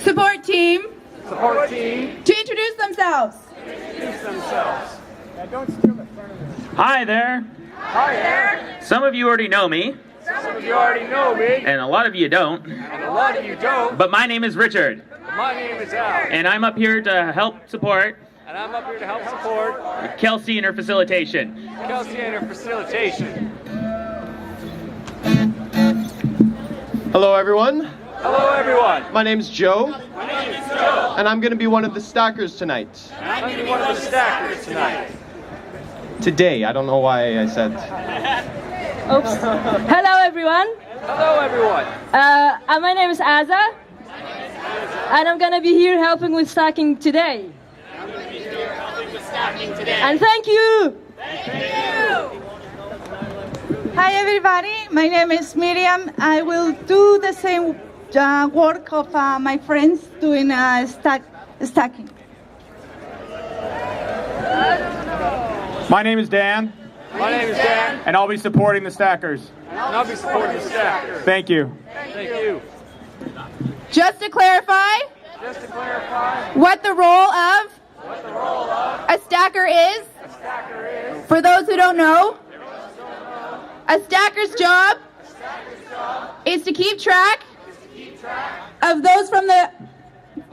Support team Support team to introduce themselves. introduce themselves. Don't steal the front of this. Hi there. Hi there. Some of you already know me, Some of you already know me, and a lot of you don't. and a lot of you don't. But my name is Richard, My name is Al, and I'm up here to help support and I'm up here to help support Kelsey in her facilitation. Kelsey and her facilitation. Hello everyone, Hello everyone. my name's Joe, My name is Joe. and I'm going to be one of the stackers tonight. And I'm going to be one of the stackers tonight. Today, I don't know why I said. Oops. Hello everyone. Hello everyone. My name is Aza. And I'm gonna be here helping with stacking today. And thank you. Hi everybody, my name is Miriam. I will do the same work of my friends doing stacking. My name is Dan, My name is Dan, and I'll be supporting the stackers. and I'll be supporting the stackers. Thank you. Thank you. Just to clarify Just to clarify what the role of what the role of a stacker is, a stacker is, for those who don't know, a stacker's job is to keep track of those from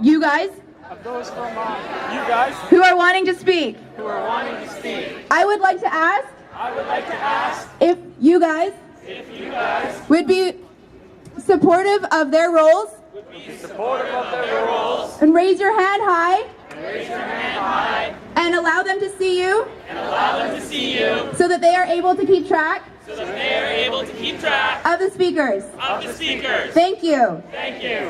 you guys of those from you guys who are wanting to speak. who are wanting to speak. I would like to ask I would like to ask if you guys would be supportive of their roles supportive of their roles and raise your hand high and raise your hand high and allow them to see you and allow them to see you so that they are able to keep track so that they are able to keep track of the speakers. of the speakers. Thank you. Thank you.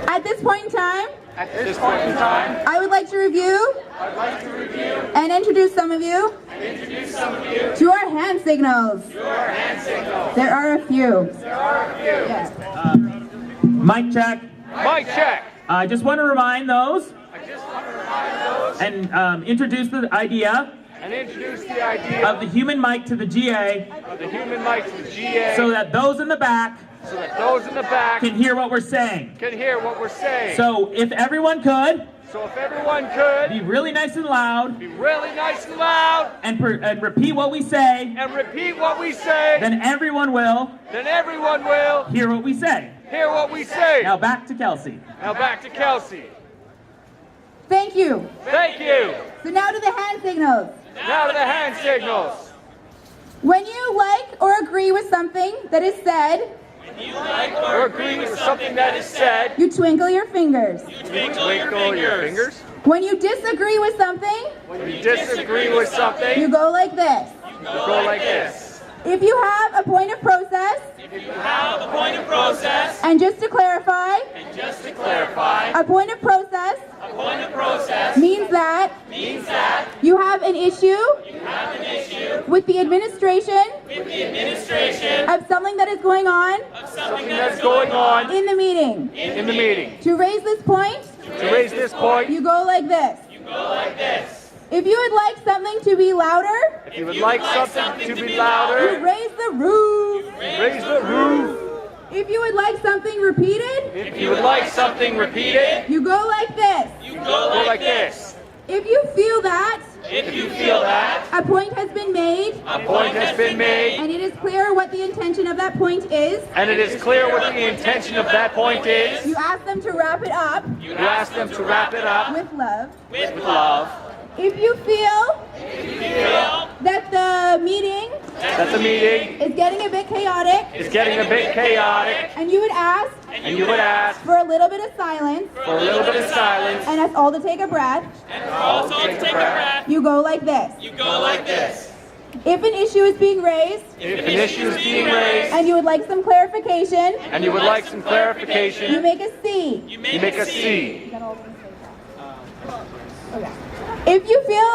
At this point in time, At this point in time, I would like to review I'd like to review and introduce some of you and introduce some of you to our hand signals. to our hand signals. There are a few. There are a few. Yes. Mic check. Mic check. I just want to remind those I just want to remind those and introduce the idea and introduce the idea of the human mic to the GA of the human mic to the GA so that those in the back so that those in the back can hear what we're saying. can hear what we're saying. So if everyone could So if everyone could be really nice and loud be really nice and loud and repeat what we say, and repeat what we say, then everyone will then everyone will hear what we say. hear what we say. Now back to Kelsey. Now back to Kelsey. Thank you. Thank you. So now to the hand signals. Now to the hand signals. When you like or agree with something that is said, Or agree with something that is said, you twinkle your fingers. twinkle your fingers. When you disagree with something, When you disagree with something, you go like this. you go like this. If you have a point of process, If you have a point of process, and just to clarify, and just to clarify, a point of process a point of process means that means that you have an issue you have an issue with the administration with the administration of something that is going on of something that's going on in the meeting. in the meeting. To raise this point, To raise this point, you go like this. you go like this. If you would like something to be louder, If you would like something to be you louder, raise the roof. raise the roof. If you would like something repeated, If you would like something repeated, you go like this. you go like this. If you feel that If you feel that a point has been made a point has been made, and it is clear what the intention of that point is, and it is clear what the intention of that point is, you ask them to wrap it up you ask them to wrap it up with love. with love. If you feel that the meeting That the meeting is getting a bit chaotic is getting a bit chaotic, and you would ask and you would ask for a little bit of silence for a little bit of silence, and us all to take a breath, also take a breath, you go like this. you go like this. If an issue is being raised If an issue is being raised, and you would like some clarification, and you would like some you clarification, make a C. you make a C. If you feel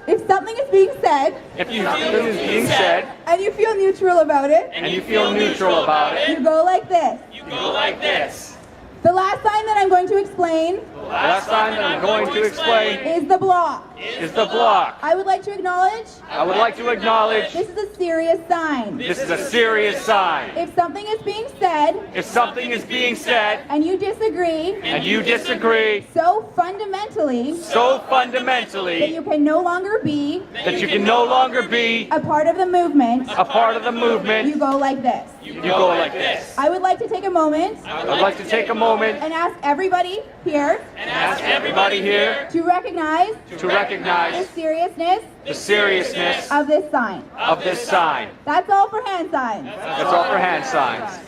if something is being said If you feel it is being said, and you feel neutral about it, and you feel neutral about it, you go like this. you go like this. The last sign that I'm going to explain The last time that I'm going to explain is the block. is the block. I would like to acknowledge I would like to acknowledge this is a serious sign. this is a serious sign. If something is being said If something is being said and you disagree and you disagree so fundamentally so that fundamentally you can no longer be that you can no longer be a part of the movement, a part of the movement, you go like this. you go like this. I would like to take a moment I'd like to take a moment and ask everybody here and ask everybody here to recognize to the recognize seriousness the seriousness of this sign. of this sign. That's all for hand signs. That's all for hand signs.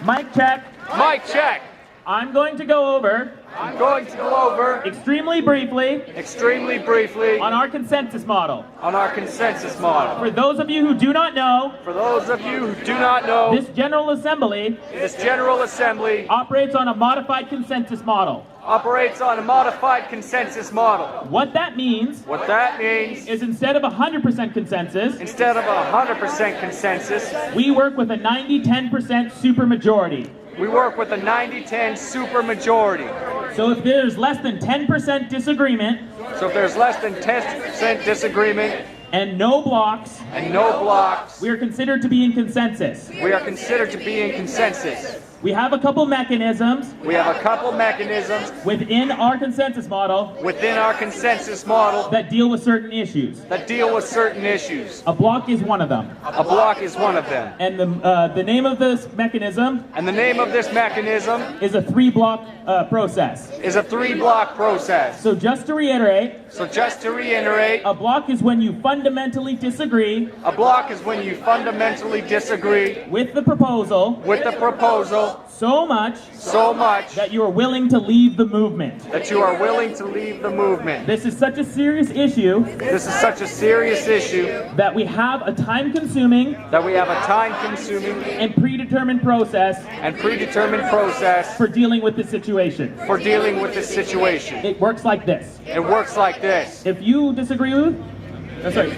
Mic check. Mic check. I'm going to go over I'm going to go over extremely briefly extremely briefly on our consensus model. on our consensus model. For those of you who do not know, For those of you who do not know, this General Assembly this General Assembly operates on a modified consensus model. operates on a modified consensus model. What that means What that means, is instead of 100% consensus, instead of 100% consensus, we work with a 90-10% supermajority. we work with a 90-10 supermajority. So if there's less than 10% disagreement So if there's less than 10% disagreement and no blocks, and no blocks, we are considered to be in consensus. we are considered to be in consensus. We have a couple mechanisms We have a couple mechanisms within our consensus model within our consensus model that deal with certain issues. that deal with certain issues. A block is one of them. A block is one of them. And the name of this mechanism And the name of this mechanism is a 3-block process. is a 3-block process. So just to reiterate, So just to reiterate, a block is when you fundamentally disagree a block is when you fundamentally disagree with the proposal with the proposal so much so much that you are willing to leave the movement. that you are willing to leave the movement. This is such a serious issue This is such a serious issue that we have a time-consuming that we have a time-consuming and predetermined process and predetermined process for dealing with this situation. for dealing with this situation. It works like this. It works like this. If you disagree with,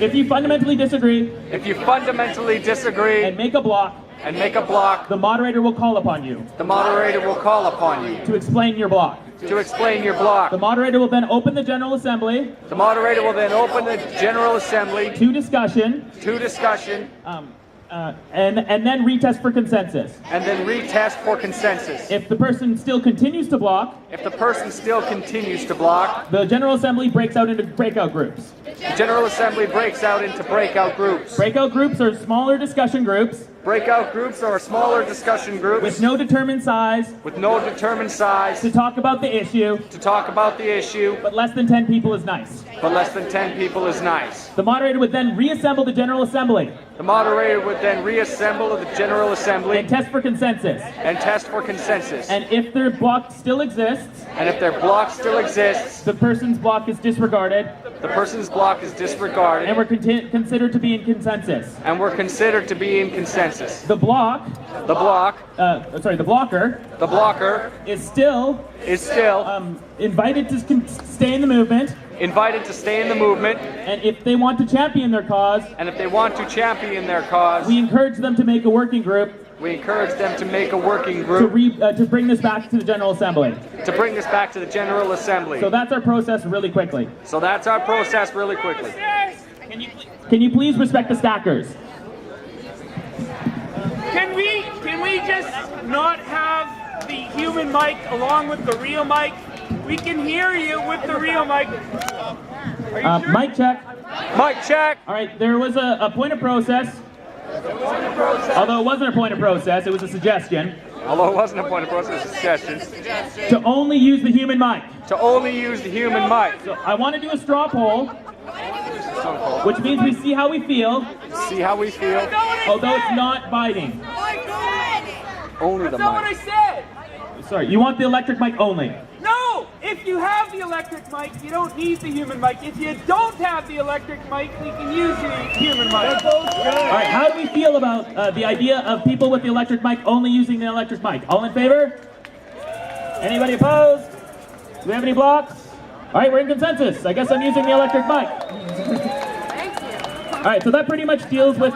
if you fundamentally disagree If you fundamentally disagree and make a block, and make a block, the moderator will call upon you the moderator will call upon you to explain your block. to explain your block. The moderator will then open the General Assembly The moderator will then open the General Assembly to discussion to discussion and then retest for consensus. and then retest for consensus. If the person still continues to block, If the person still continues to block, the General Assembly breaks out into breakout groups. the General Assembly breaks out into breakout groups. Breakout groups are smaller discussion groups Breakout groups are smaller discussion groups with no determined size with no determined size to talk about the issue, to talk about the issue, but less than 10 people is nice. but less than 10 people is nice. The moderator would then reassemble the General Assembly The moderator would then reassemble the General Assembly and test for consensus. and test for consensus. And if their block still exists, And if their block still exists, the person's block is disregarded the person's block is disregarded and we're considered to be in consensus. and we're considered to be in consensus. The block, The the blocker, the blocker is still is still invited to stay in the movement, invited to stay in the movement, and if they want to champion their cause, and if they want to champion their cause, we encourage them to make a working group we encourage them to make a working to, group to bring this back to the General Assembly. to bring this back to the General Assembly. So that's our process really quickly. So that's our process really quickly. Can you please respect the stackers? Can we just not have the human mic along with the real mic? We can hear you with the real mic. Are you sure? Mic check. Mic check. All right, there was a point of process. Although it wasn't a point of process, it was a suggestion Although it wasn't a point of process, a suggestion. to only use the human mic. To only use the human mic. So I want to do a straw poll, which means we see how we feel, See how we feel. although it's not biting. Only the That's not what I mic. said. Sorry, you want the electric mic only. No! If you have the electric mic, you don't need the human mic. If you don't have the electric mic, we can use the human mic. All right, how do we feel about the idea of people with the electric mic only using the electric mic? All in favor? Anybody opposed? Do we have any blocks? All right, we're in consensus. I guess I'm using the electric mic. All right, so that pretty much deals with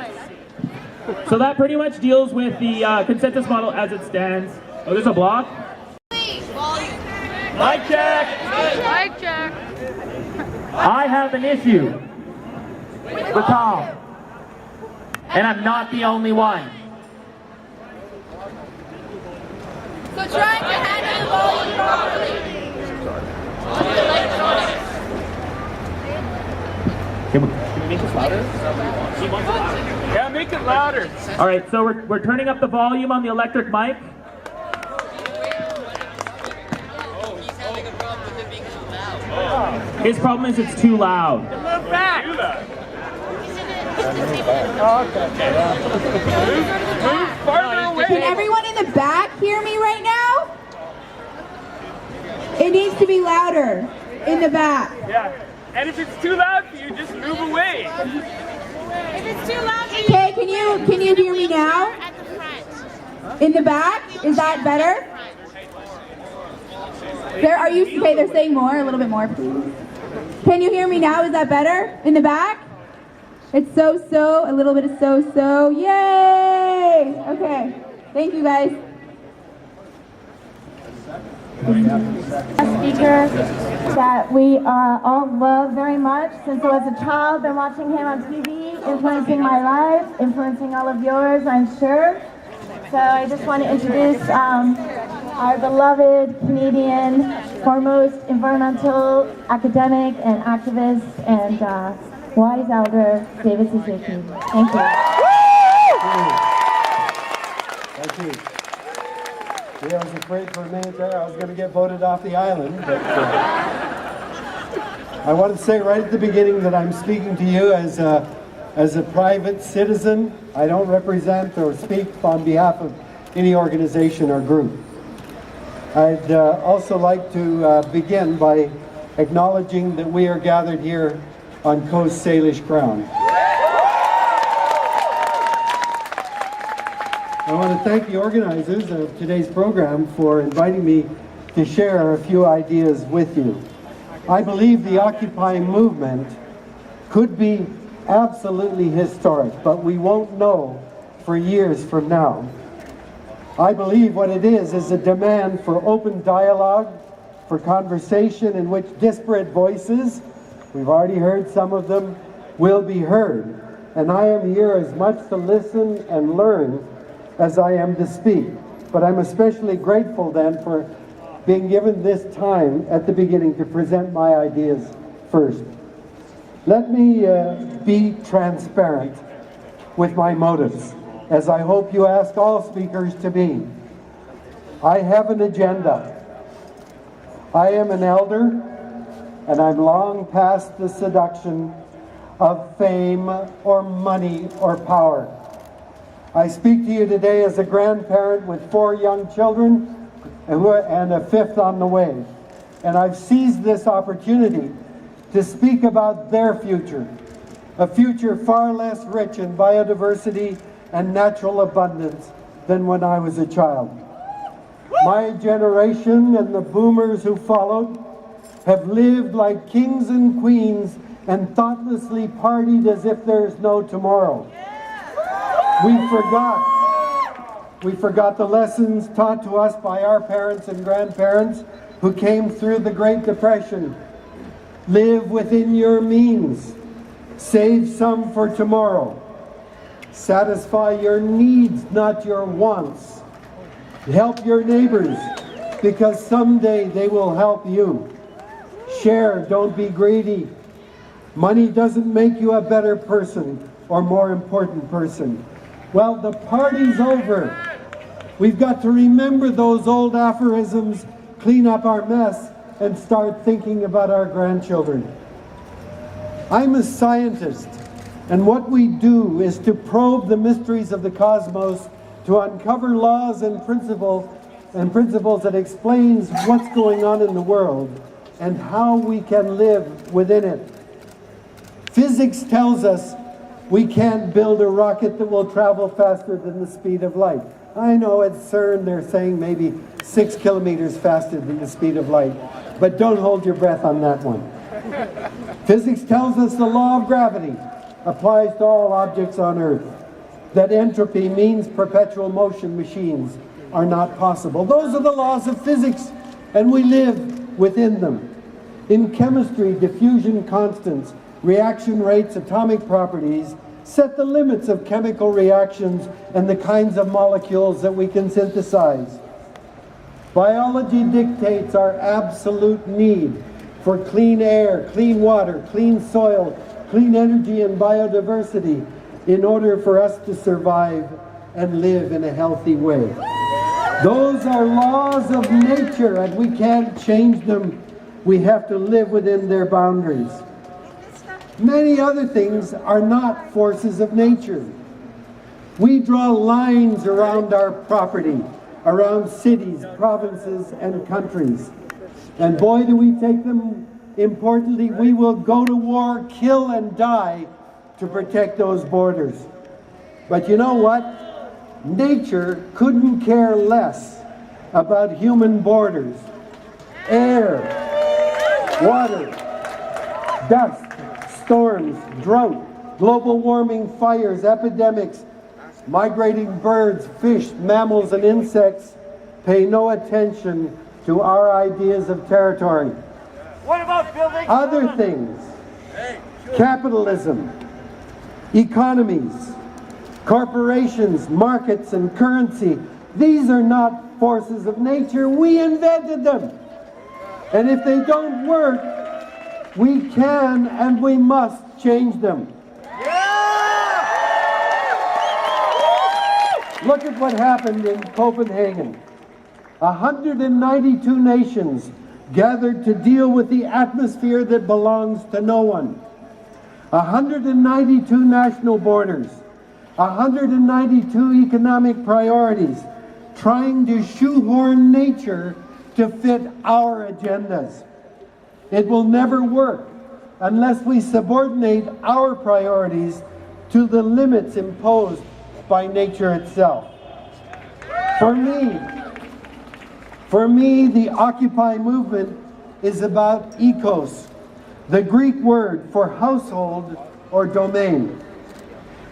the consensus model as it stands. Oh, there's a block? Mic check. Mic check. I have an issue with Tom, and I'm not the only one. So trying to handle the volume properly. Can we make this louder? Yeah, make it louder. All right, so we're turning up the volume on the electric mic. His problem is it's too loud. Move back. Do that. Move farther away. Can everyone in the back hear me right now? It needs to be louder in the back. Yeah. And if it's too loud for you, just move away. If it's too loud, Okay, can you hear me now? at the front. In the back? Is that better? Okay, they're saying more, a little bit more, please. Can you hear me now? Is that better? In the back? It's so, a little bit of so. Yay! Okay, thank you guys. A speaker that we all love very much. Since I was a child, been watching him on TV, influencing my life, influencing all of yours, I'm sure. So I just want to introduce our beloved Canadian foremost environmental academic and activist and wise elder, David Suzuki. Thank you. Thank you. Yeah, I was afraid for a minute there I was going to get voted off the island. But, I want to say right at the beginning that I'm speaking to you as a private citizen. I don't represent or speak on behalf of any organization or group. I'd also like to begin by acknowledging that we are gathered here on Coast Salish ground. I want to thank the organizers of today's program for inviting me to share a few ideas with you. I believe the Occupy movement could be absolutely historic, but we won't know for years from now. I believe what it is a demand for open dialogue, for conversation in which disparate voices, we've already heard some of them, will be heard. And I am here as much to listen and learn as I am to speak. But I'm especially grateful then for being given this time at the beginning to present my ideas first. Let me be transparent with my motives, as I hope you ask all speakers to be. I have an agenda. I am an elder, and I'm long past the seduction of fame or money or power. I speak to you today as a grandparent with 4 young children and a 5th on the way. And I've seized this opportunity to speak about their future, a future far less rich in biodiversity and natural abundance than when I was a child. My generation and the boomers who followed have lived like kings and queens and thoughtlessly partied as if there's no tomorrow. We forgot the lessons taught to us by our parents and grandparents who came through the Great Depression. Live within your means. Save some for tomorrow. Satisfy your needs, not your wants. Help your neighbors, because someday they will help you. Share, don't be greedy. Money doesn't make you a better person or more important person. Well, the party's over. We've got to remember those old aphorisms, clean up our mess, and start thinking about our grandchildren. I'm a scientist, and what we do is to probe the mysteries of the cosmos, to uncover laws and principles that explains what's going on in the world and how we can live within it. Physics tells us we can't build a rocket that will travel faster than the speed of light. I know at CERN they're saying maybe 6 kilometers faster than the speed of light, but don't hold your breath on that one. Physics tells us the law of gravity applies to all objects on Earth, that entropy means perpetual motion machines are not possible. Those are the laws of physics, and we live within them. In chemistry, diffusion constants, reaction rates, atomic properties set the limits of chemical reactions and the kinds of molecules that we can synthesize. Biology dictates our absolute need for clean air, clean water, clean soil, clean energy and biodiversity in order for us to survive and live in a healthy way. Those are laws of nature and we can't change them. We have to live within their boundaries. Many other things are not forces of nature. We draw lines around our property, around cities, provinces, and countries. And boy, do we take them importantly. We will go to war, kill, and die to protect those borders. But you know what? Nature couldn't care less about human borders. Air, water, dust, storms, drought, global warming, fires, epidemics, migrating birds, fish, mammals, and insects pay no attention to our ideas of territory. What about building other things? Capitalism, economies, corporations, markets, and currency. These are not forces of nature. We invented them. And if they don't work, we can and we must change them. Look at what happened in Copenhagen. 192 nations gathered to deal with the atmosphere that belongs to no one. 192 national borders, 192 economic priorities, trying to shoehorn nature to fit our agendas. It will never work unless we subordinate our priorities to the limits imposed by nature itself. For me, the Occupy movement is about ecos, the Greek word for household or domain.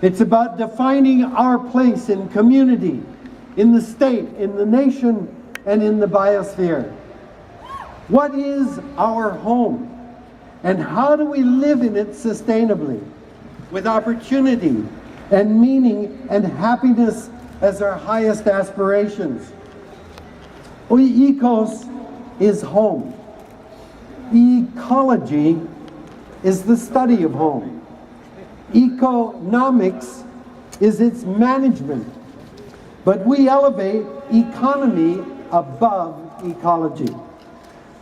It's about defining our place in community, in the state, in the nation, and in the biosphere. What is our home? And how do we live in it sustainably, with opportunity and meaning and happiness as our highest aspirations? Ecos is home. Ecology is the study of home. Economics is its management. But we elevate economy above ecology.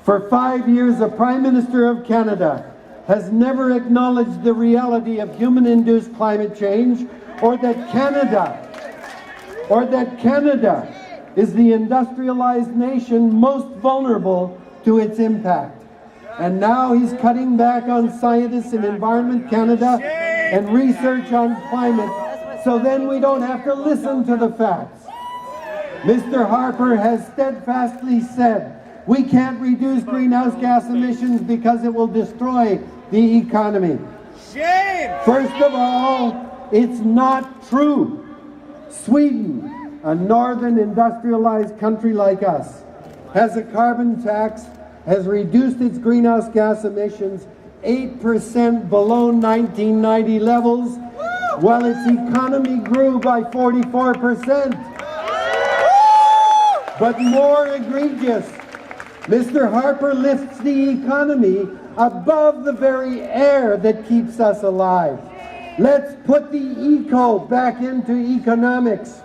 For 5 years, the Prime Minister of Canada has never acknowledged the reality of human-induced climate change, or that Canada is the industrialized nation most vulnerable to its impact. And now he's cutting back on scientists in Environment Canada and research on climate, so then we don't have to listen to the facts. Mr. Harper has steadfastly said, we can't reduce greenhouse gas emissions because it will destroy the economy. Shame! First of all, it's not true. Sweden, a northern industrialized country like us, has a carbon tax, has reduced its greenhouse gas emissions 8% below 1990 levels, while its economy grew by 44%. But more egregious, Mr. Harper lifts the economy above the very air that keeps us alive. Let's put the eco back into economics.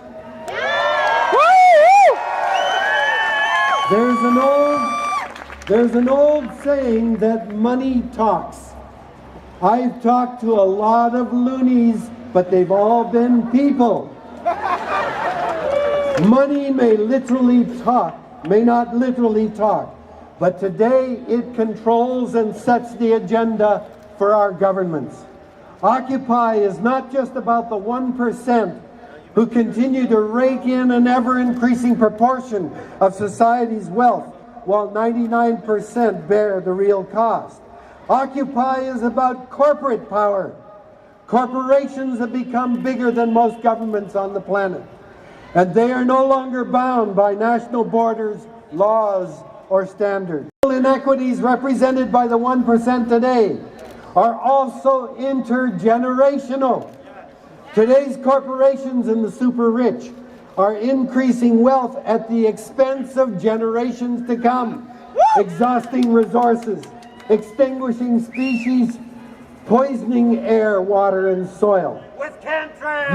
There's an old saying that money talks. I've talked to a lot of loonies, but they've all been people. Money may literally talk, may not literally talk, but today it controls and sets the agenda for our governments. Occupy is not just about the 1% who continue to rake in an ever-increasing proportion of society's wealth, while 99% bear the real cost. Occupy is about corporate power. Corporations have become bigger than most governments on the planet, and they are no longer bound by national borders, laws, or standards. In inequities represented by the 1% today are also intergenerational. Today's corporations and the super rich are increasing wealth at the expense of generations to come, exhausting resources, extinguishing species, poisoning air, water, and soil.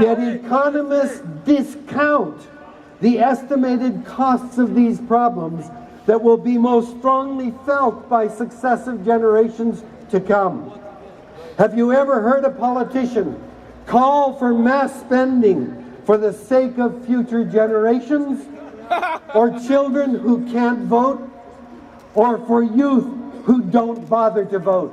Yet economists discount the estimated costs of these problems that will be most strongly felt by successive generations to come. Have you ever heard a politician call for mass spending for the sake of future generations, or children who can't vote, or for youth who don't bother to vote?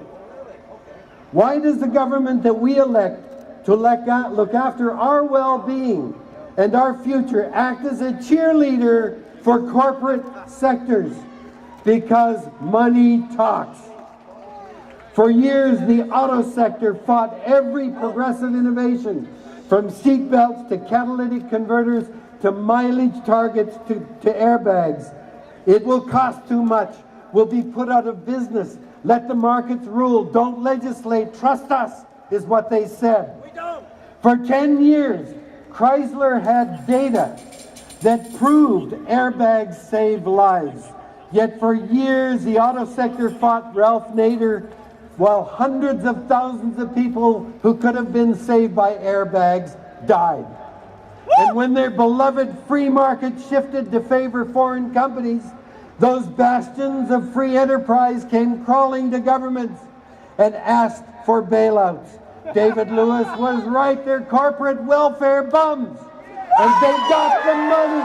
Why does the government that we elect to look after our well-being and our future act as a cheerleader for corporate sectors? Because money talks. For years, the auto sector fought every progressive innovation, from seat belts to catalytic converters to mileage targets to airbags. It will cost too much. We'll be put out of business. Let the markets rule. Don't legislate. Trust us, is what they said. We don't. For 10 years, Chrysler had data that proved airbags save lives. Yet for years, the auto sector fought Ralph Nader, while hundreds of thousands of people who could have been saved by airbags died. And when their beloved free market shifted to favor foreign companies, those bastions of free enterprise came crawling to governments and asked for bailouts. David Lewis was right, they're corporate welfare bums. And they got the money.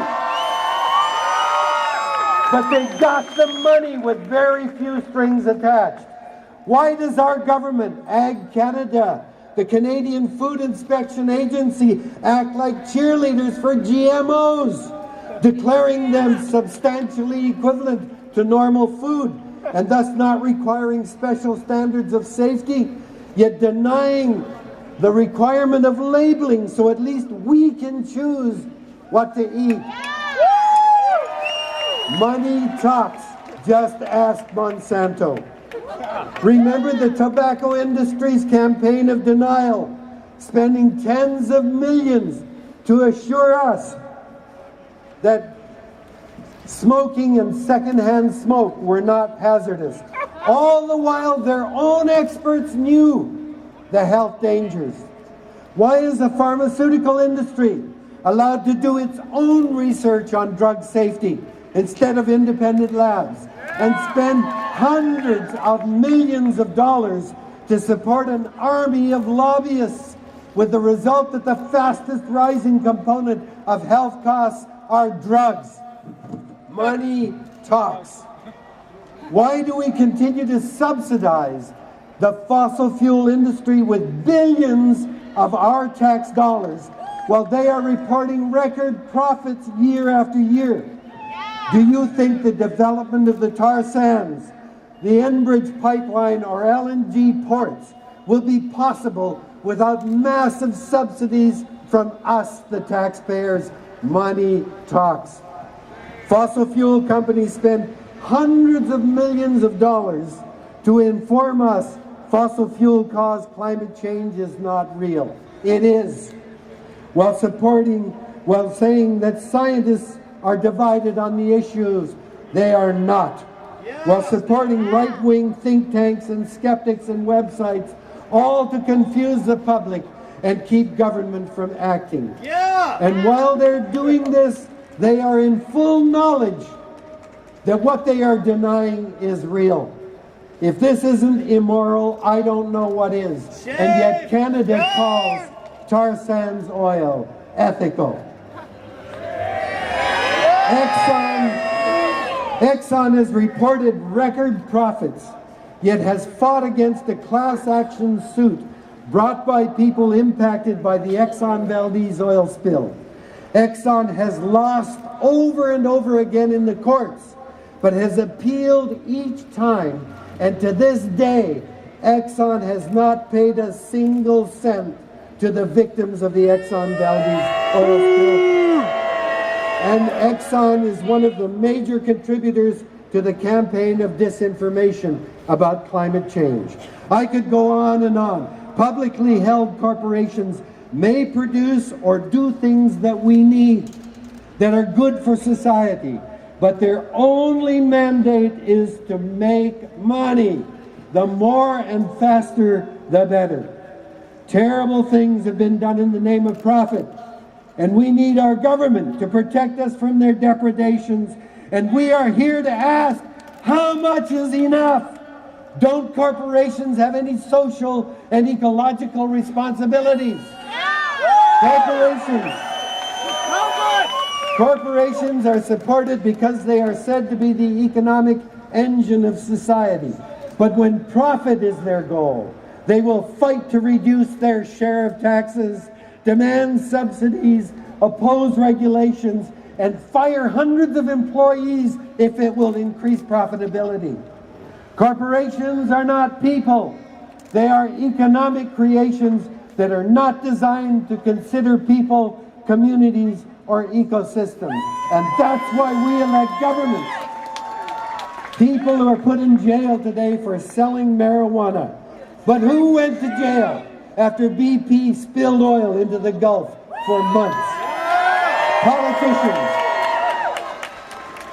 But they got the money with very few strings attached. Why does our government, V.A.G Canada, the Canadian Food Inspection Agency, act like cheerleaders for GMOs, declaring them substantially equivalent to normal food and thus not requiring special standards of safety, yet denying the requirement of labeling so at least we can choose what to eat? Money talks. Just ask Monsanto. Remember the tobacco industry's campaign of denial, spending tens of millions to assure us that smoking and secondhand smoke were not hazardous. All the while their own experts knew the health dangers. Why is the pharmaceutical industry allowed to do its own research on drug safety instead of independent labs, and spend hundreds of millions of dollars to support an army of lobbyists, with the result that the fastest rising component of health costs are drugs? Money talks. Why do we continue to subsidize the fossil fuel industry with billions of our tax dollars while they are reporting record profits year after year? Do you think the development of the tar sands, the Enbridge pipeline, or LNG ports will be possible without massive subsidies from us, the taxpayers? Money talks. Fossil fuel companies spend hundreds of millions of dollars to inform us fossil fuel caused climate change is not real. It is. While saying that scientists are divided on the issues, they are not. While supporting right-wing think tanks and skeptics and websites, all to confuse the public and keep government from acting. And while they're doing this, they are in full knowledge that what they are denying is real. If this isn't immoral, I don't know what is. And yet Canada calls tar sands oil ethical. Exxon has reported record profits, yet has fought against a class action suit brought by people impacted by the Exxon Valdez oil spill. Exxon has lost over and over again in the courts, but has appealed each time, and to this day, Exxon has not paid a single cent to the victims of the Exxon Valdez oil spill. And Exxon is one of the major contributors to the campaign of disinformation about climate change. I could go on and on. Publicly held corporations may produce or do things that we need, that are good for society, but their only mandate is to make money. The more and faster, the better. Terrible things have been done in the name of profit, and we need our government to protect us from their depredations. And we are here to ask, how much is enough? Don't corporations have any social and ecological responsibilities? Corporations are supported because they are said to be the economic engine of society. But when profit is their goal, they will fight to reduce their share of taxes, demand subsidies, oppose regulations, and fire hundreds of employees if it will increase profitability. Corporations are not people. They are economic creations that are not designed to consider people, communities, or ecosystems. And that's why we elect governments. People who are put in jail today for selling marijuana. But who went to jail after BP spilled oil into the Gulf for months? Politicians.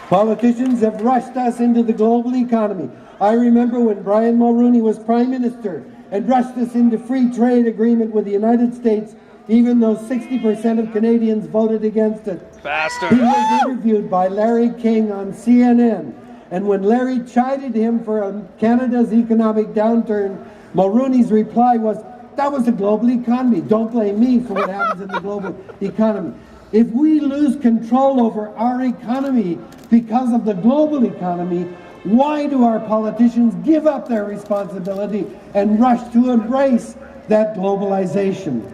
Politicians have rushed us into the global economy. I remember when Brian Mulroney was Prime Minister and rushed us into free trade agreement with the United States, even though 60% of Canadians voted against it. Bastard. He was interviewed by Larry King on CNN, and when Larry chided him for Canada's economic downturn, Mulroney's reply was, that was the global economy. Don't blame me for what happens in the global economy. If we lose control over our economy because of the global economy, why do our politicians give up their responsibility and rush to embrace that globalization?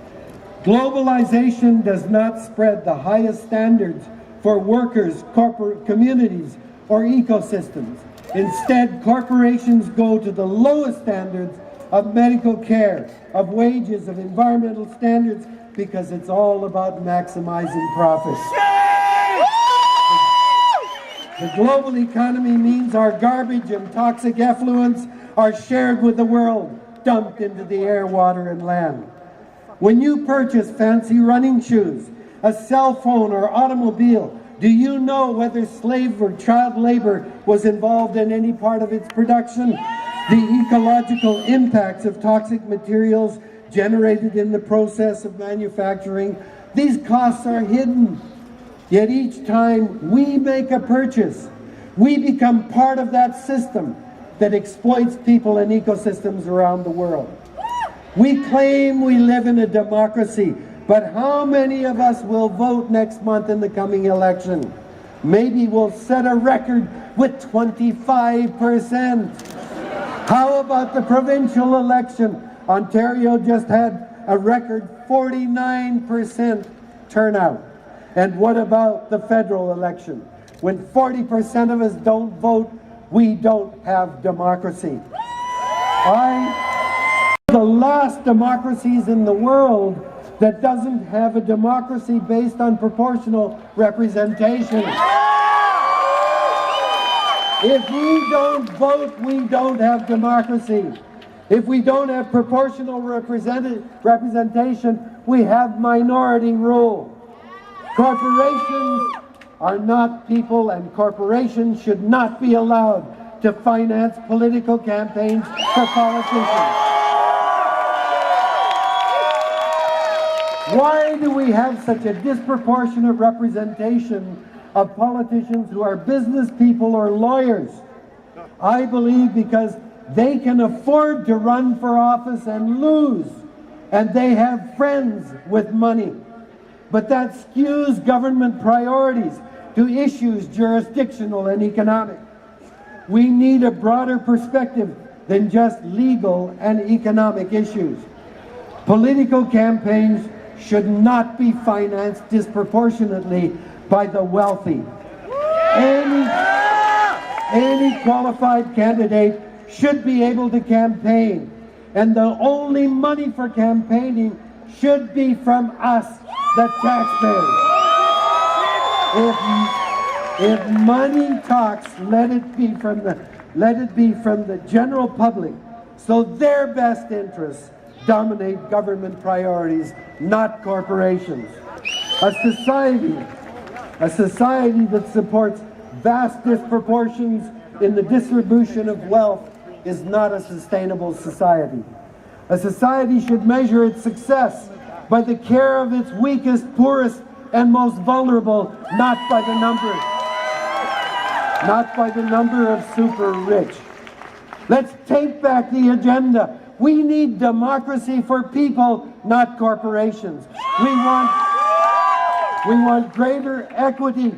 Globalization does not spread the highest standards for workers, corporate communities, or ecosystems. Instead, corporations go to the lowest standards of medical care, of wages, of environmental standards, because it's all about maximizing profits. The global economy means our garbage and toxic effluents are shared with the world, dumped into the air, water, and land. When you purchase fancy running shoes, a cell phone, or automobile, do you know whether slave or child labor was involved in any part of its production? The ecological impacts of toxic materials generated in the process of manufacturing, these costs are hidden. Yet each time we make a purchase, we become part of that system that exploits people and ecosystems around the world. We claim we live in a democracy, but how many of us will vote next month in the coming election? Maybe we'll set a record with 25%. How about the provincial election? Ontario just had a record 49% turnout. And what about the federal election? When 40% of us don't vote, we don't have democracy. The last democracies in the world that doesn't have a democracy based on proportional representation. If we don't vote, we don't have democracy. If we don't have proportional representation, we have minority rule. Corporations are not people, and corporations should not be allowed to finance political campaigns for politicians. Why do we have such a disproportionate representation of politicians who are business people or lawyers? I believe because they can afford to run for office and lose, and they have friends with money. But that skews government priorities to issues jurisdictional and economic. We need a broader perspective than just legal and economic issues. Political campaigns should not be financed disproportionately by the wealthy. Any qualified candidate should be able to campaign, and the only money for campaigning should be from us, the taxpayers. If money talks, let it be from the general public, so their best interests dominate government priorities, not corporations. A society that supports vast disproportions in the distribution of wealth is not a sustainable society. A society should measure its success by the care of its weakest, poorest, and most vulnerable, not by the number of super rich. Let's take back the agenda. We need democracy for people, not corporations. We want greater equity.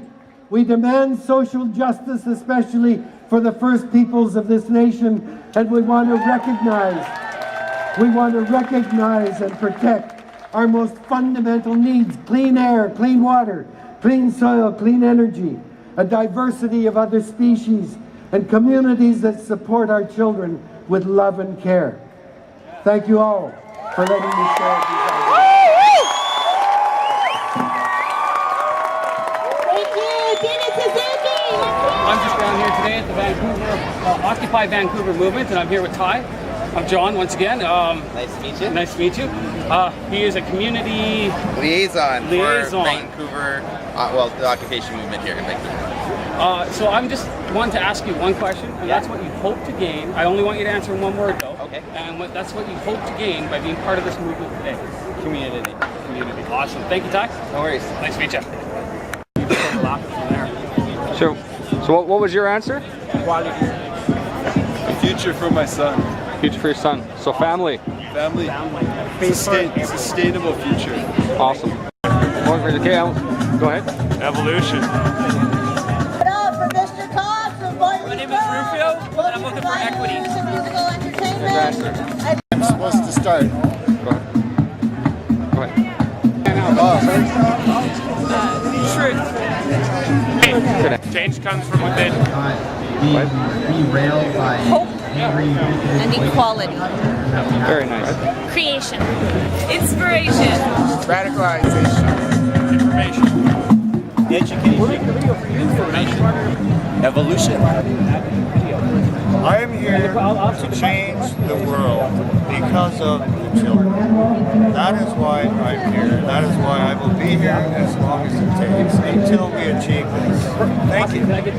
We demand social justice, especially for the first peoples of this nation, and we want to recognize and protect our most fundamental needs: clean air, clean water, clean soil, clean energy, a diversity of other species, and communities that support our children with love and care. Thank you all for letting me share these ideas. Thank you, Dina Suzuki. I'm just down here today at the Vancouver, Occupy Vancouver movement, and I'm here with Ty. I'm John, once again. Nice to meet you. Nice to meet you. He is a community liaison for Vancouver, the occupation movement here in Vancouver. So I'm just wanting to ask you one question, and that's what you hope to gain. I only want you to answer in one word, though. Okay. And that's what you hope to gain by being part of this movement today. Community. Community. Awesome. Thank you, Ty. No worries. Nice to meet you. So what was your answer? Quality. A future for my son. Future for your son. So family. Family. Sustainable future. Awesome. Okay, go ahead. Evolution. For Mr. Cox from Boise. My name is Rufio, and I'm looking for equity. Musical entertainment. I'm supposed to start. Go ahead. Go ahead. Truth. Change comes from within. Hope and equality. Very nice. Creation. Inspiration. Radicalization. Information. Education. Information. Evolution. I am here to change the world because of the children. That is why I'm here. That is why I will be here as long as it takes until we achieve this. Thank you.